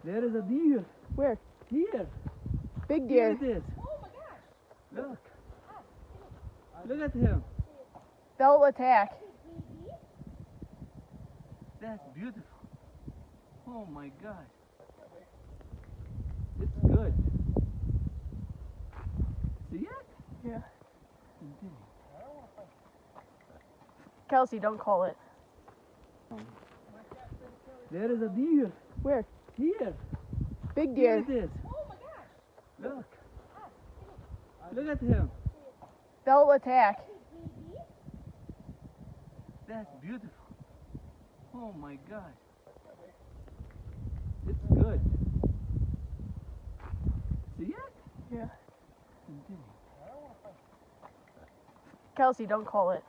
There is a deer. Where? Here. Big Here deer. it is. Look. Look at him. They'll attack. That's beautiful. Oh my God. It's good. See it? Yeah. Continue. Kelsey, don't call it. There is a deer. Where? Here. Big Here deer. it is. Look. Look at him. They'll attack. That's beautiful. Oh my God. It's good. See it? Yeah. Continue. Kelsey, don't call it.